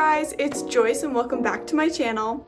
guys, it's Joyce and welcome back to my channel.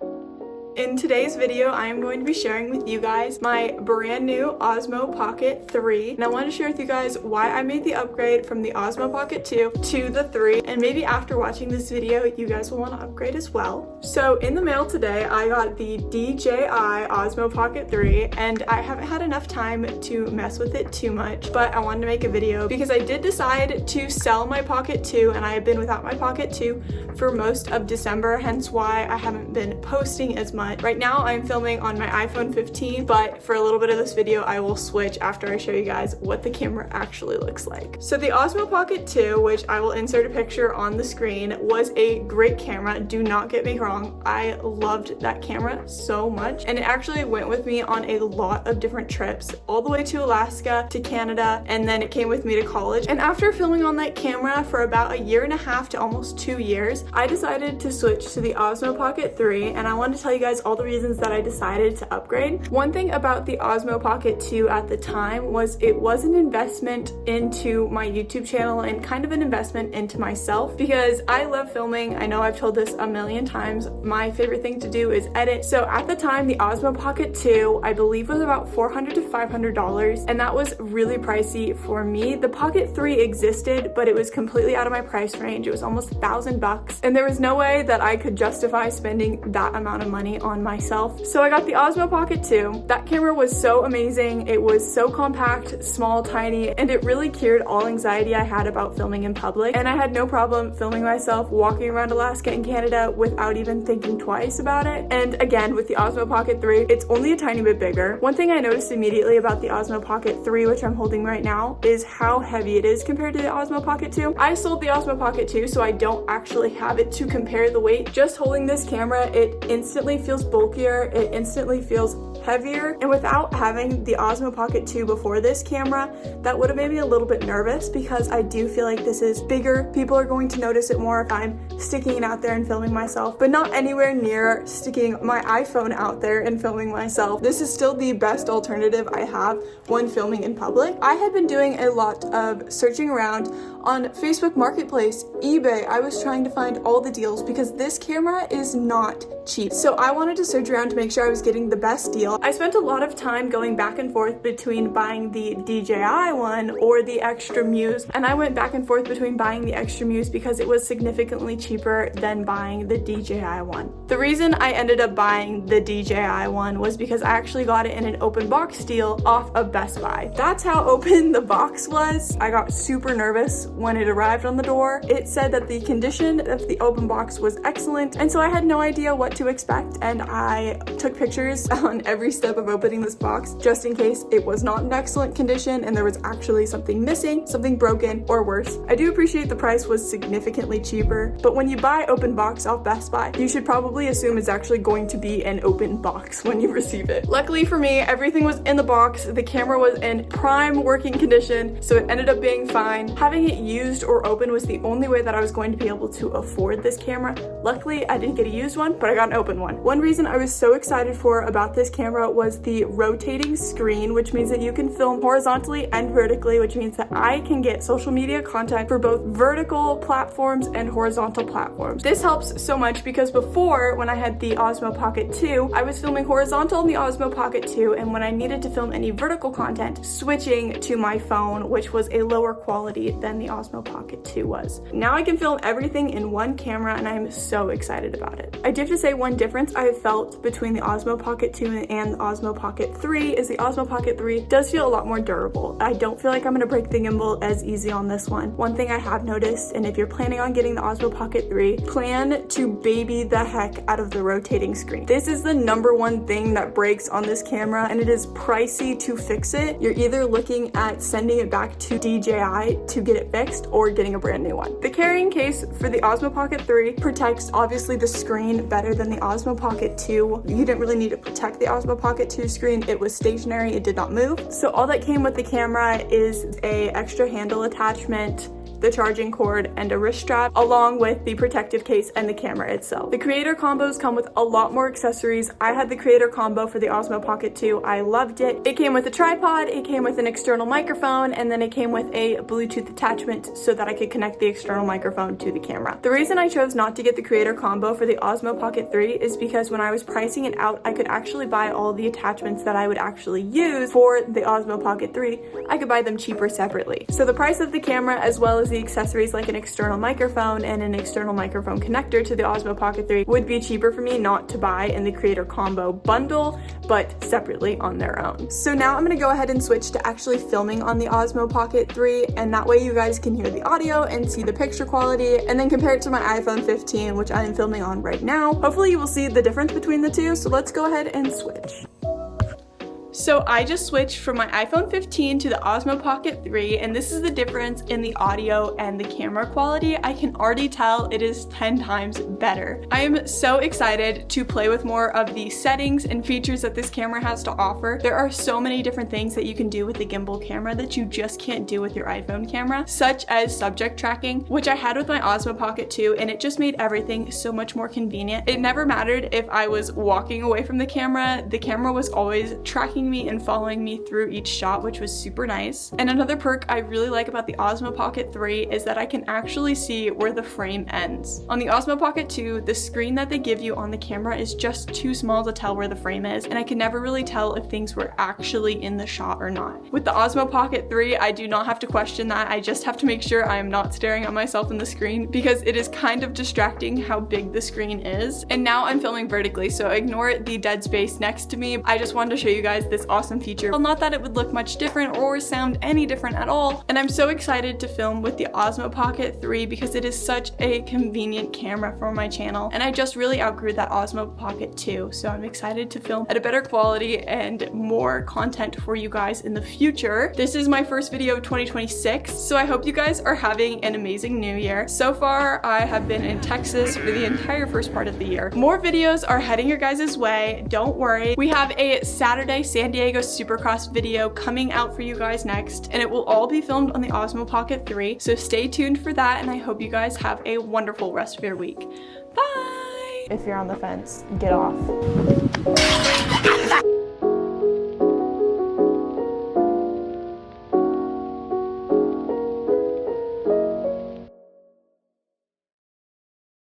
In today's video, I am going to be sharing with you guys my brand new Osmo Pocket 3. And I want to share with you guys why I made the upgrade from the Osmo Pocket 2 to the 3. And maybe after watching this video, you guys will want to upgrade as well. So in the mail today, I got the DJI Osmo Pocket 3 and I haven't had enough time to mess with it too much, but I wanted to make a video because I did decide to sell my Pocket 2 and I have been without my Pocket 2 for most of December, hence why I haven't been posting as much. Right now I'm filming on my iPhone 15, but for a little bit of this video I will switch after I show you guys what the camera actually looks like. So the Osmo Pocket 2, which I will insert a picture on the screen, was a great camera. Do not get me wrong, I loved that camera so much, and it actually went with me on a lot of different trips, all the way to Alaska, to Canada, and then it came with me to college. And after filming on that camera for about a year and a half to almost 2 years, I decided to switch to the Osmo Pocket 3, and I want to tell you guys all the reasons that I decided to upgrade. One thing about the Osmo Pocket 2 at the time was it was an investment into my YouTube channel and kind of an investment into myself because I love filming. I know I've told this a million times. My favorite thing to do is edit. So at the time, the Osmo Pocket 2, I believe, was about $400 to $500, and that was really pricey for me. The Pocket 3 existed, but it was completely out of my price range. It was almost $1,000, and there was no way that I could justify spending that amount of money on myself. So I got the Osmo Pocket 2. That camera was so amazing. It was so compact, small, tiny, and it really cured all anxiety I had about filming in public. And I had no problem filming myself walking around Alaska and Canada without even thinking twice about it. And again, with the Osmo Pocket 3, it's only a tiny bit bigger. One thing I noticed immediately about the Osmo Pocket 3, which I'm holding right now, is how heavy it is compared to the Osmo Pocket 2. I sold the Osmo Pocket 2, so I don't actually have it to compare the weight. Just holding this camera, it instantly feels bulkier, it instantly feels heavier, and without having the Osmo Pocket 2 before this camera, that would have made me a little bit nervous because I do feel like this is bigger. People are going to notice it more if I'm sticking it out there and filming myself, but not anywhere near sticking my iPhone out there and filming myself. This is still the best alternative I have when filming in public. I had been doing a lot of searching around on Facebook Marketplace, eBay. I was trying to find all the deals because this camera is not cheap. So I wanted to search around to make sure I was getting the best deal. I spent a lot of time going back and forth between buying the DJI one or the Xtra Muse, and I went back and forth between buying the Xtra Muse because it was significantly cheaper than buying the DJI one. The reason I ended up buying the DJI one was because I actually got it in an open box deal off of Best Buy. That's how open the box was. I got super nervous when it arrived on the door. It said that the condition of the open box was excellent, and so I had no idea what to expect, and I took pictures on every step of opening this box just in case it was not in excellent condition and there was actually something missing, something broken, or worse. I do appreciate the price was significantly cheaper, but when you buy open box off Best Buy, you should probably assume it's actually going to be an open box when you receive it. Luckily for me, everything was in the box. The camera was in prime working condition, so it ended up being fine. Having it used or open was the only way that I was going to be able to afford this camera. Luckily, I didn't get a used one, but I got an open one. One reason I was so excited about this camera was the rotating screen, which means that you can film horizontally and vertically, which means that I can get social media content for both vertical platforms and horizontal platforms. This helps so much because before, when I had the Osmo Pocket 2, I was filming horizontal in the Osmo Pocket 2, and when I needed to film any vertical content, switching to my phone, which was a lower quality than the Osmo Pocket 2 was. Now I can film everything in one camera, and I'm so excited about it. I do have to say one difference I have felt between the Osmo Pocket 2 and the Osmo Pocket 3 is the Osmo Pocket 3 does feel a lot more durable. I don't feel like I'm gonna break the gimbal as easy on this one. One thing I have noticed, and if you're planning on getting the Osmo Pocket 3, plan to baby the heck out of the rotating screen. This is the #1 thing that breaks on this camera, and it is pricey to fix it. You're either looking at sending it back to DJI to get it fixed or getting a brand new one. The carrying case for the Osmo Pocket 3 protects obviously the screen better than the Osmo Pocket 2. You didn't really need to protect the Osmo Pocket 2 screen. It was stationary, it did not move. So all that came with the camera is a extra handle attachment, the charging cord, and a wrist strap, along with the protective case and the camera itself. The creator combos come with a lot more accessories. I had the creator combo for the Osmo Pocket 2. I loved it. It came with a tripod, it came with an external microphone, and then it came with a Bluetooth attachment so that I could connect the external microphone to the camera. The reason I chose not to get the creator combo for the Osmo Pocket 3 is because when I was pricing it out, I could actually buy all the attachments that I would actually use for the Osmo Pocket 3. I could buy them cheaper separately. So the price of the camera, as well as the accessories like an external microphone and an external microphone connector to the Osmo Pocket 3, would be cheaper for me not to buy in the creator combo bundle, but separately on their own. So now I'm gonna go ahead and switch to actually filming on the Osmo Pocket 3, and that way you guys can hear the audio and see the picture quality, and then compare it to my iPhone 15, which I am filming on right now. Hopefully you will see the difference between the two, so let's go ahead and switch. So I just switched from my iPhone 15 to the Osmo Pocket 3, and this is the difference in the audio and the camera quality. I can already tell it is 10 times better. I am so excited to play with more of the settings and features that this camera has to offer. There are so many different things that you can do with the gimbal camera that you just can't do with your iPhone camera, such as subject tracking, which I had with my Osmo Pocket 2, and it just made everything so much more convenient. It never mattered if I was walking away from the camera was always tracking me and following me through each shot, which was super nice. And another perk I really like about the Osmo Pocket 3 is that I can actually see where the frame ends. On the Osmo Pocket 2, the screen that they give you on the camera is just too small to tell where the frame is, and I can never really tell if things were actually in the shot or not. With the Osmo Pocket 3, I do not have to question that. I just have to make sure I am not staring at myself in the screen, because it is kind of distracting how big the screen is. And now I'm filming vertically, so ignore the dead space next to me. I just wanted to show you guys this awesome feature. Well, not that it would look much different or sound any different at all. And I'm so excited to film with the Osmo Pocket 3 because it is such a convenient camera for my channel. And I just really outgrew that Osmo Pocket 2. So I'm excited to film at a better quality and more content for you guys in the future. This is my first video of 2026. So I hope you guys are having an amazing new year. So far, I have been in Texas for the entire first part of the year. More videos are heading your guys' way. Don't worry. We have a Saturday San Diego Supercross video coming out for you guys next, and it will all be filmed on the Osmo Pocket 3, so stay tuned for that, and I hope you guys have a wonderful rest of your week. Bye! If you're on the fence, get off.